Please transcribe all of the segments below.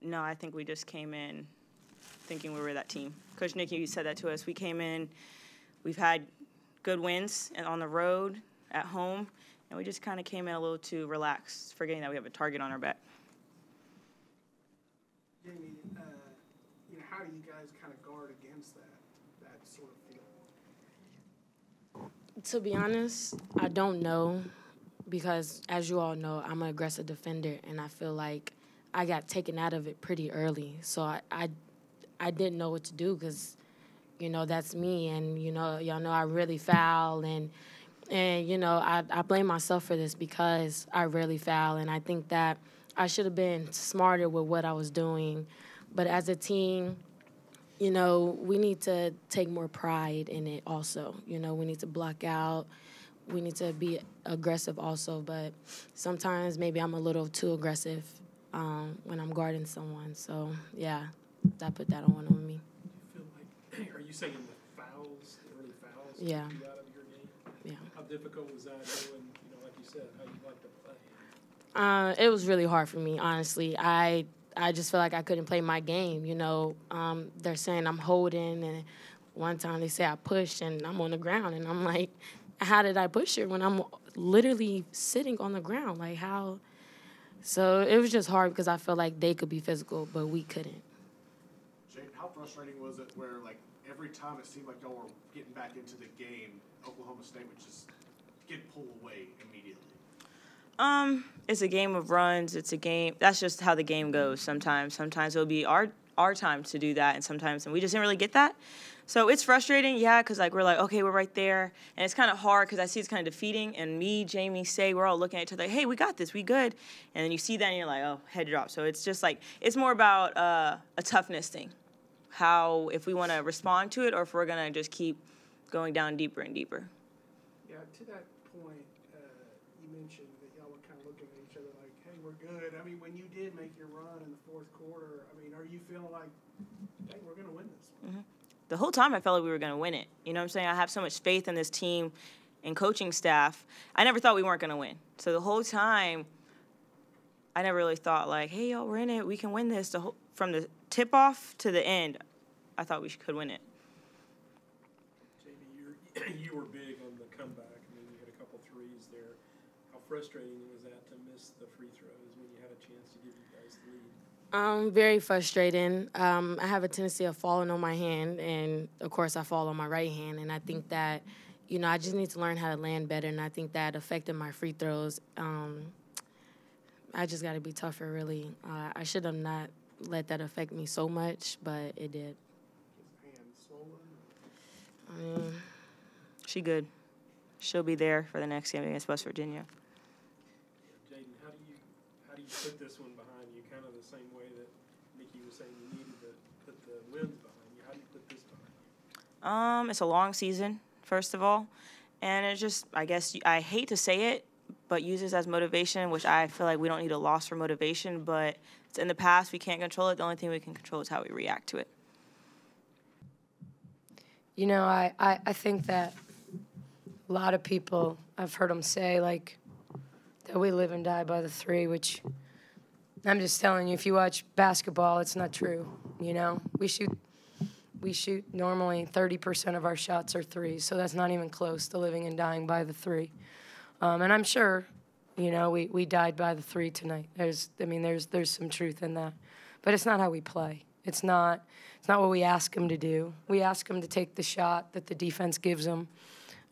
No, I think we just came in thinking we were that team. Coach Nicky said that to us. We came in, we've had good wins and on the road, at home, and we just kind of came in a little too relaxed, forgetting that we have a target on our back. Jamie, how do you guys kind of guard against that sort of feeling? To be honest, I don't know because, as you all know, I'm an aggressive defender, and I feel like I got taken out of it pretty early. So I didn't know what to do because, that's me. And, y'all know I really foul. And I blame myself for this because I really foul. And I think that I should have been smarter with what I was doing. But as a team, we need to take more pride in it also. We need to block out. We need to be aggressive also. But sometimes maybe I'm a little too aggressive when I'm guarding someone. So, yeah, I put that on me. You feel like, are you saying the fouls, the early fouls, yeah. took you out of your game? Yeah. How difficult was that knowing, like you said, how you like to play? It was really hard for me, honestly. I just feel like I couldn't play my game, They're saying I'm holding, and one time they say I pushed, and I'm on the ground, and I'm like, how did I push her when I'm literally sitting on the ground? Like, how? So it was just hard because I felt like they could be physical, but we couldn't. Jane, how frustrating was it where, every time it seemed like y'all were getting back into the game, Oklahoma State would just get pulled away immediately? It's a game of runs. It's a game. That's just how the game goes sometimes. Sometimes it'll be our time to do that, and we just didn't really get that. So it's frustrating, yeah, because, we're like, okay, we're right there. And it's kind of hard because I see it's kind of defeating. And me, Jamie, Say, we're all looking at each other like, hey, we got this. We good. And then you see that, and you're like, oh, head drop. So it's just it's more about a toughness thing, how if we want to respond to it or if we're going to just keep going down deeper and deeper. Yeah, to that point, you mentioned that y'all were kind of looking at each other like, hey, we're good. I mean, when you did make your run in the fourth quarter, are you feeling like, hey, we're going to win this one? Mm-hmm. The whole time I felt like we were going to win it. You know what I'm saying? I have so much faith in this team and coaching staff. I never thought we weren't going to win. So the whole time, I never really thought hey, y'all, we're in it. We can win this. From the tip-off to the end, I thought we could win it. Jamie, you were big on the comeback. You had a couple threes there. How frustrating was that to miss the free throws when you had a chance to give you guys the lead? Very frustrating. I have a tendency of falling on my hand, and, of course, I fall on my right hand. And I think that, I just need to learn how to land better, and I think that affected my free throws. I just got to be tougher, really. I should have not let that affect me so much, but it did. His hand swollen? She good. She'll be there for the next game against West Virginia. Jaden, how do you put this one behind you? Kind of the same way that Nikki was saying you needed to put the wins behind you. How do you put this behind you? It's a long season, first of all, and it's just, I guess, I hate to say it, but use this as motivation, which I feel like we don't need a loss for motivation, but it's in the past. We can't control it. The only thing we can control is how we react to it. I think that a lot of people, I've heard them say, that we live and die by the three, which I'm just telling you, if you watch basketball, it's not true, We shoot normally 30% of our shots are threes, so that's not even close to living and dying by the three. And I'm sure, we died by the three tonight. There's some truth in that. But it's not how we play. It's not what we ask them to do. We ask them to take the shot that the defense gives them,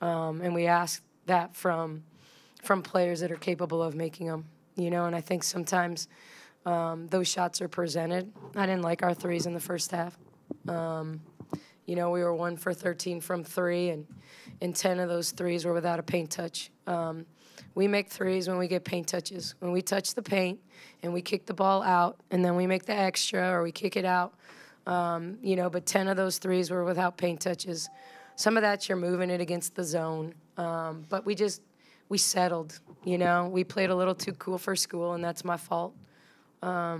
and we ask that from players that are capable of making them, And I think sometimes those shots are presented. I didn't like our threes in the first half. We were 1 for 13 from three, and 10 of those threes were without a paint touch. We make threes when we get paint touches. When we touch the paint and we kick the ball out, and then we make the extra or we kick it out, but 10 of those threes were without paint touches. Some of that you're moving it against the zone. But we settled, We played a little too cool for school, and that's my fault. I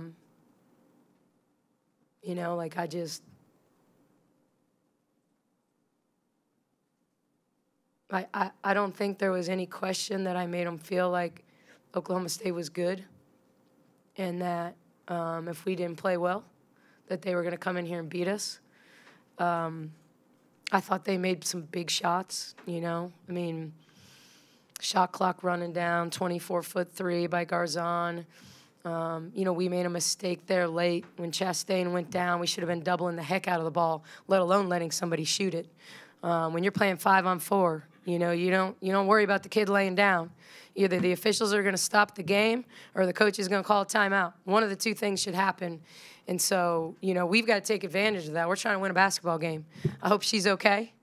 don't think there was any question that I made them feel like Oklahoma State was good and that if we didn't play well, that they were going to come in here and beat us. I thought they made some big shots, you know. I mean, shot clock running down, 24-foot three by Garzon. You know, we made a mistake there late when Chastain went down. We should have been doubling the heck out of the ball, let alone letting somebody shoot it. When you're playing 5-on-4, you know, you don't worry about the kid laying down. Either the officials are going to stop the game or the coach is going to call a timeout. One of the two things should happen. And so, you know, we've got to take advantage of that. We're trying to win a basketball game. I hope she's okay,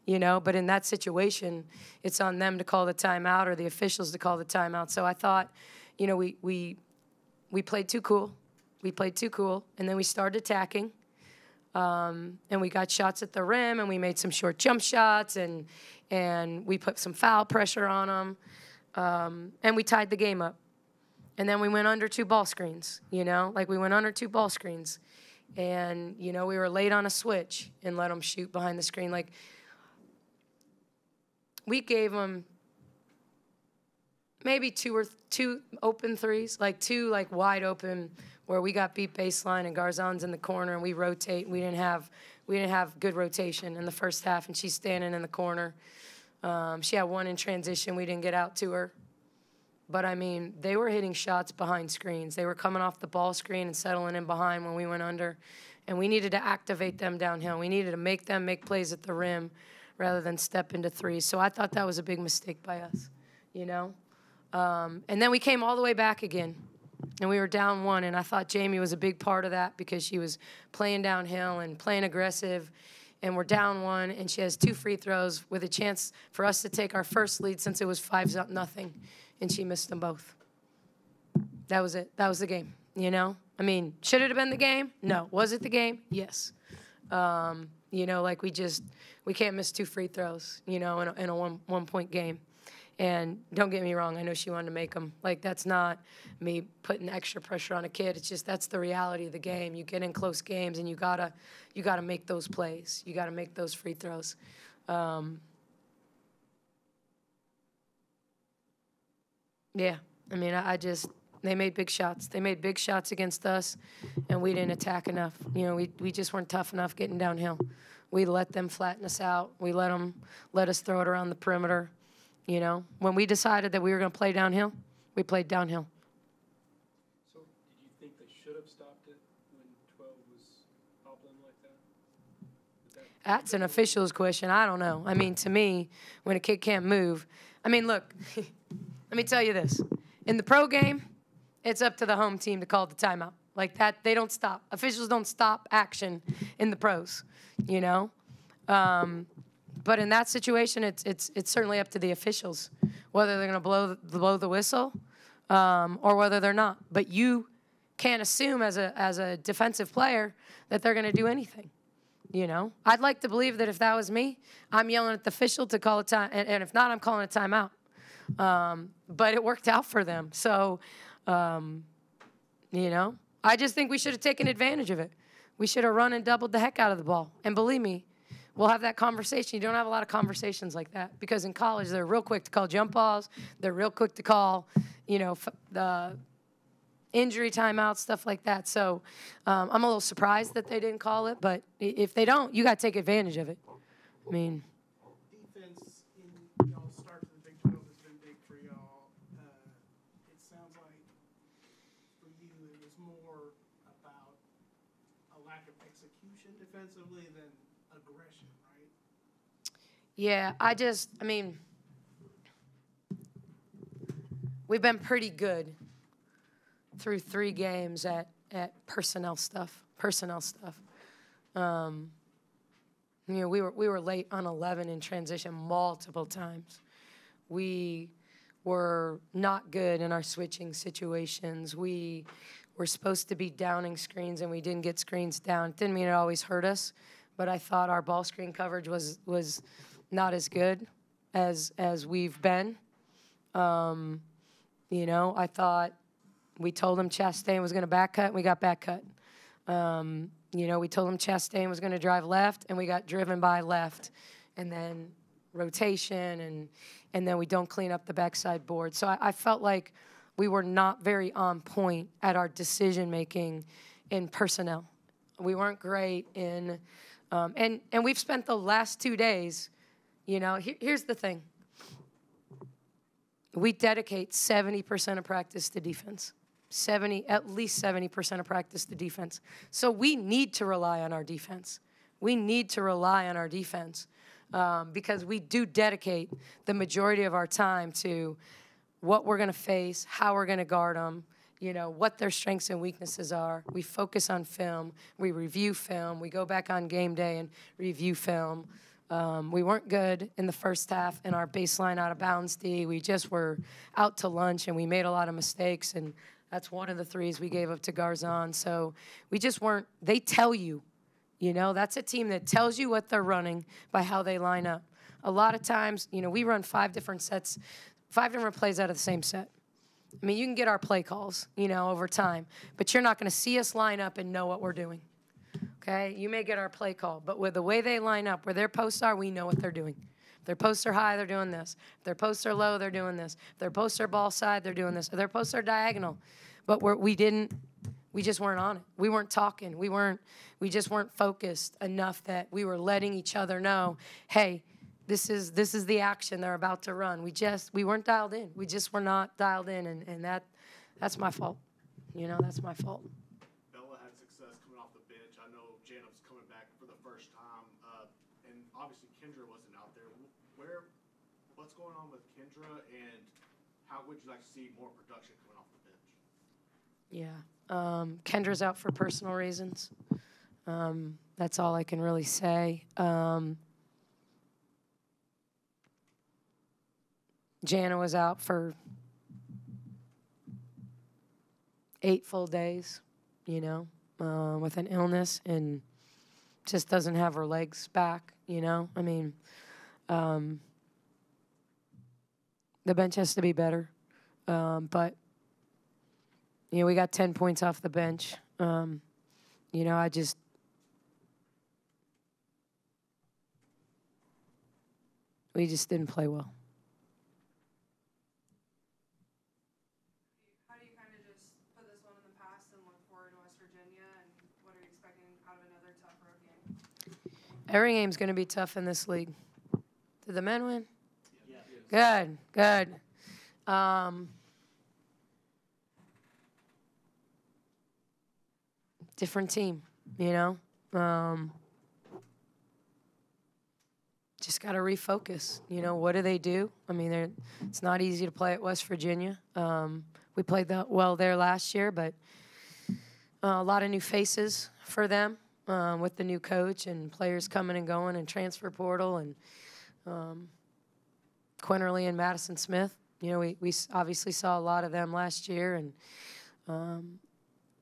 you know, but in that situation, it's on them to call the timeout or the officials to call the timeout. So I thought, you know, we played too cool. We played too cool, and then we started attacking. And we got shots at the rim, and we made some short jump shots, and we put some foul pressure on them, and we tied the game up. And then we went under 2 ball screens, you know? Like, we went under 2 ball screens. And, you know, we were late on a switch and let them shoot behind the screen. Like, we gave them maybe two open threes, like 2 like wide open where we got beat baseline and Garzon's in the corner and we rotate. We didn't have good rotation in the first half, and she's standing in the corner. She had one in transition. We didn't get out to her. But, I mean, they were hitting shots behind screens. They were coming off the ball screen and settling in behind when we went under. And we needed to activate them downhill. We needed to make them make plays at the rim rather than step into threes. So I thought that was a big mistake by us, you know. And then we came all the way back again, and we were down 1. And I thought Jamie was a big part of that because she was playing downhill and playing aggressive. And we're down 1, and she has 2 free throws with a chance for us to take our first lead since it was 5-0. And she missed them both. That was it. That was the game, you know? I mean, should it have been the game? No. Was it the game? Yes. You know, like we can't miss 2 free throws, you know, in a one-point game. And don't get me wrong, I know she wanted to make them. Like, that's not me putting extra pressure on a kid. It's just that's the reality of the game. You get in close games, and you gotta make those plays. You gotta make those free throws. Yeah, I mean, they made big shots. They made big shots against us, and we didn't attack enough. You know, we just weren't tough enough getting downhill. We let them flatten us out. We let us throw it around the perimeter. You know, when we decided that we were going to play downhill, we played downhill. So did you think they should have stopped it when 12 was hobbling like that? That's an official's question. I don't know. I mean, to me, when a kid can't move, I mean, look, let me tell you this. In the pro game, it's up to the home team to call the timeout. Like that, they don't stop. Officials don't stop action in the pros, you know? But in that situation, it's certainly up to the officials whether they're going to blow the whistle or whether they're not. But you can't assume as a defensive player that they're going to do anything. You know, I'd like to believe that if that was me, I'm yelling at the official to call a time, and if not, I'm calling a timeout. But it worked out for them. So, you know, I just think we should have taken advantage of it. We should have run and doubled the heck out of the ball. And believe me, we'll have that conversation. You don't have a lot of conversations like that because in college they're real quick to call jump balls. They're real quick to call, you know, the injury timeouts, stuff like that. So I'm a little surprised that they didn't call it. But if they don't, you got to take advantage of it. I mean, defense in y'all's start to the Big 12 has been big for y'all. It sounds like for you it was more about a lack of execution defensively than aggression, right? yeah, I mean, we've been pretty good through 3 games at personnel stuff. You know, we were late on 11 in transition multiple times. We were not good in our switching situations. We were supposed to be downing screens, and we didn't get screens down. It didn't mean it always hurt us, but I thought our ball screen coverage was not as good as we've been. You know, I thought we told them Chastain was going to back cut, and we got back cut. You know, we told them Chastain was going to drive left, and we got driven by left. And then rotation, and then we don't clean up the backside board. So I felt like we were not very on point at our decision-making in personnel. We weren't great in, and we've spent the last 2 days, here's the thing. We dedicate 70% of practice to defense. At least 70% of practice to defense. So we need to rely on our defense. We need to rely on our defense because we do dedicate the majority of our time to what we're going to face, how we're going to guard them, what their strengths and weaknesses are. We focus on film. We review film. We go back on game day and review film. We weren't good in the first half in our baseline out of bounds D. We just were out to lunch, and we made a lot of mistakes, and that's one of the threes we gave up to Garzon. So we just weren't – they tell you, that's a team that tells you what they're running by how they line up. A lot of times, we run 5 different sets, 5 different plays out of the same set. I mean, you can get our play calls, over time, but you're not going to see us line up and know what we're doing. Okay, you may get our play call, but with the way they line up, where their posts are, we know what they're doing. If their posts are high, they're doing this. If their posts are low, they're doing this. If their posts are ball side, they're doing this. If their posts are diagonal. But we just weren't on it. We weren't talking. We just weren't focused enough that we were letting each other know, hey, this is the action they're about to run. We weren't dialed in. We just were not dialed in, and that's my fault. That's my fault. Obviously, Kendra wasn't out there. What's going on with Kendra, and how would you like to see more production coming off the bench? Yeah. Kendra's out for personal reasons. That's all I can really say. Jana was out for 8 full days, with an illness, and just doesn't have her legs back. I mean, the bench has to be better. But, we got 10 points off the bench. We just didn't play well. How do you kind of just put this one in the past and look forward to West Virginia, and what are you expecting out of another tough road game? Every game's going to be tough in this league. Did the men win? Yeah. Good. Different team, just got to refocus. What do they do? I mean, it's not easy to play at West Virginia. We played well there last year, but a lot of new faces for them. With the new coach and players coming and going and transfer portal and Quinterly and Madison Smith. We obviously saw a lot of them last year, and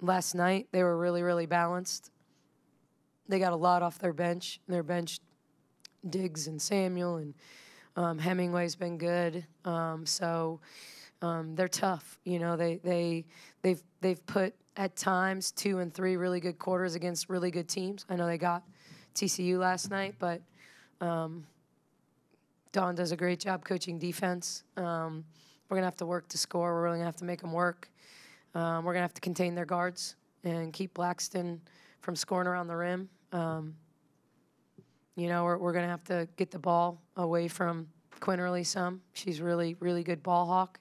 last night they were really, really balanced. They got a lot off their bench. Their bench, Diggs and Samuel, and Hemingway's been good. So they're tough. They've put at times 2 and 3 really good quarters against really good teams. I know they got TCU last night, but Dawn does a great job coaching defense. We're going to have to work to score. We're really going to have to make them work. We're going to have to contain their guards and keep Blackston from scoring around the rim. We're going to have to get the ball away from Quinterly some. She's really, really good ball hawk.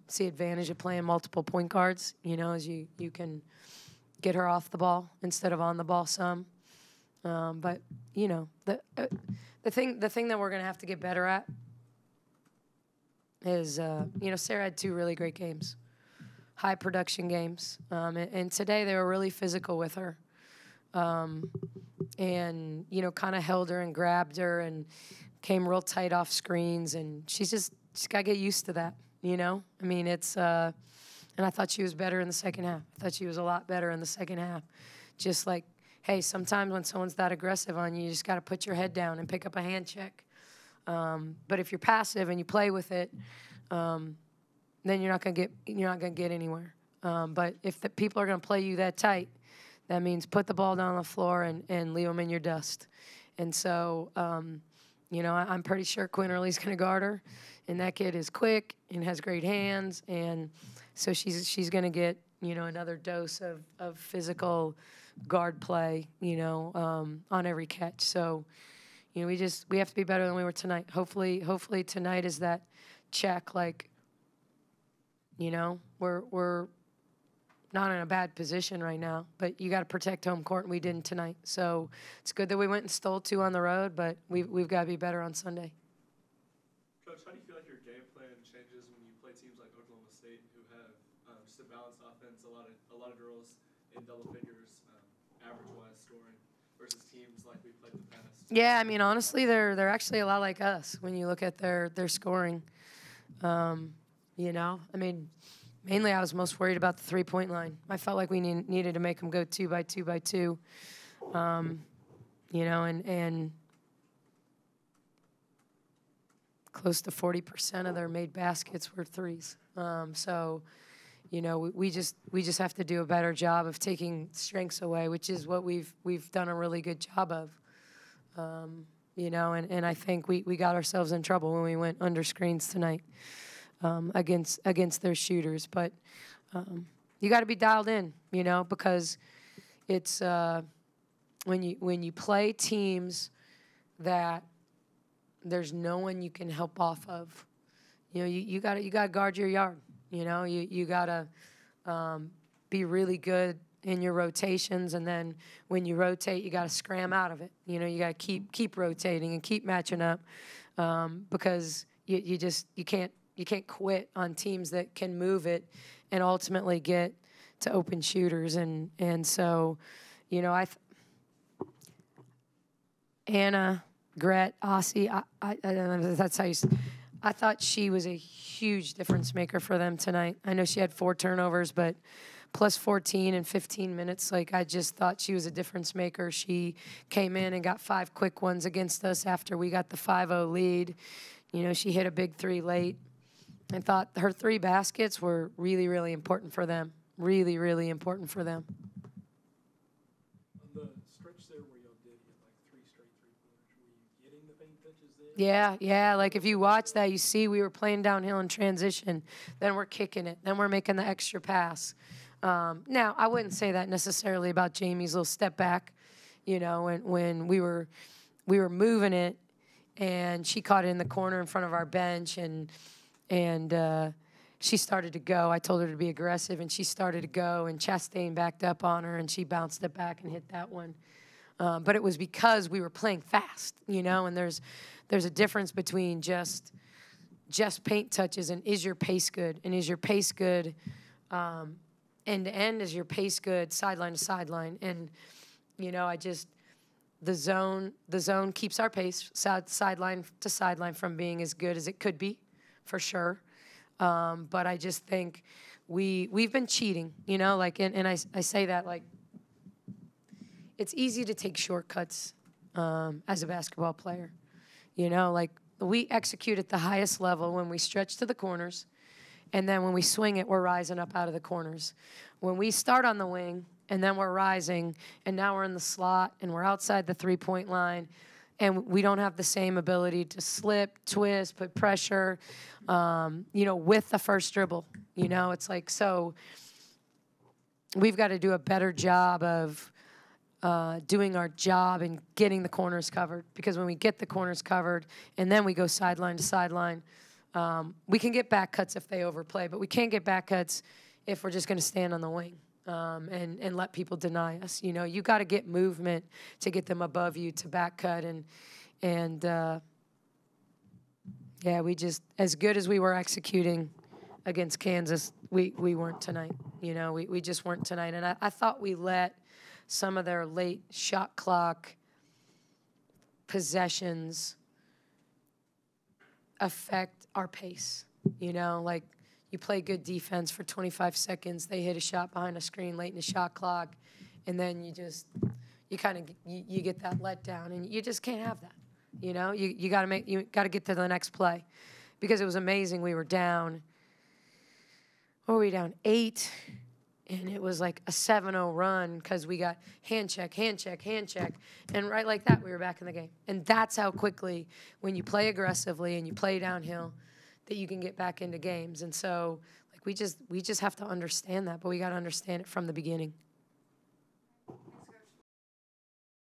It's the advantage of playing multiple point guards, as you can get her off the ball instead of on the ball some. But, the thing that we're going to have to get better at is, Sarah had 2 really great games, high production games. And today they were really physical with her. And, kind of held her and grabbed her and came real tight off screens. And she's got to get used to that. I mean, it's, and I thought she was better in the second half. I thought she was a lot better in the second half. Just like, hey, sometimes when someone's that aggressive on you, you just got to put your head down and pick up a hand check. But if you're passive and you play with it, then you're not gonna get anywhere. But if the people are gonna play you that tight, that means put the ball down on the floor and leave them in your dust. And so, You know, I'm pretty sure Quinn Early's going to guard her, and that kid is quick and has great hands, and so she's going to get, you know, another dose of physical guard play, you know, on every catch. So, you know, we have to be better than we were tonight. Hopefully tonight is that check. Like, you know, we're not in a bad position right now, but you got to protect home court, and we didn't tonight. So it's good that we went and stole 2 on the road, but we've got to be better on Sunday. Coach, how do you feel like your game plan changes when you play teams like Oklahoma State, who have just a balanced offense, a lot of girls in double figures, average-wise scoring, versus teams like we played in the past? Yeah, I mean, honestly, they're actually a lot like us when you look at their scoring. You know, I mean, mainly I was most worried about the three-point line. I felt like we needed to make them go 2 by 2 by 2. You know, and close to 40% of their made baskets were threes. So, you know, we just have to do a better job of taking strengths away, which is what we've done a really good job of. You know, and I think we got ourselves in trouble when we went under screens tonight against their shooters. But you got to be dialed in, you know, because it's when you play teams that there's no one you can help off of. You know, you gotta guard your yard. You know, you gotta be really good in your rotations, and then when you rotate, you gotta scram out of it. You know, you gotta keep rotating and keep matching up because you can't quit on teams that can move it and ultimately get to open shooters. And so, you know, Anna, Gret, Aussie, I don't know if that's how you I thought she was a huge difference maker for them tonight. I know she had 4 turnovers, but plus 14 in 15 minutes, like, I just thought she was a difference maker. She came in and got 5 quick ones against us after we got the 5-0 lead. You know, she hit a big 3 late. I thought her 3 baskets were really, really important for them. Really, really important for them. On the stretch there where y'all did hit like 3 straight three-pointers, were you getting the paint touches there? Yeah. Like, if you watch that, you see we were playing downhill in transition. Then we're kicking it. Then we're making the extra pass. Now, I wouldn't say that necessarily about Jamie's little step back, you know, when we were moving it, and she caught it in the corner in front of our bench, and she started to go. I told her to be aggressive, and she started to go, and Chastain backed up on her, and she bounced it back and hit that one. But it was because we were playing fast, you know, and there's a difference between just paint touches and is your pace good, and is your pace good end to end, is your pace good sideline to sideline. And, you know, the zone keeps our pace sideline to sideline from being as good as it could be, for sure. But I just think we've been cheating, you know, like, and I say that, like, it's easy to take shortcuts as a basketball player. You know, like, we execute at the highest level when we stretch to the corners, and then when we swing it, we're rising up out of the corners. When we start on the wing, and then we're rising, and now we're in the slot, and we're outside the three-point line, and we don't have the same ability to slip, twist, put pressure, you know, with the first dribble. You know, it's like, so we've got to do a better job of doing our job and getting the corners covered, because when we get the corners covered and then we go sideline to sideline, we can get back cuts if they overplay, but we can't get back cuts if we're just going to stand on the wing and let people deny us. You know, you got to get movement to get them above you to back cut, and yeah, we just, as good as we were executing against Kansas, we weren't tonight. You know, we just weren't tonight, and I thought we let some of their late shot clock possessions affect our pace. You know, like, you play good defense for 25 seconds, they hit a shot behind a screen late in the shot clock, and then you get that letdown, and you just can't have that. You know, you got to get to the next play, because it was amazing. We were down. What were we down? 8, and it was like a 7-0 run because we got hand check, hand check, hand check, and right like that, we were back in the game. And that's how quickly, when you play aggressively and you play downhill, that you can get back into games. And so, like, we just have to understand that, but we got to understand it from the beginning.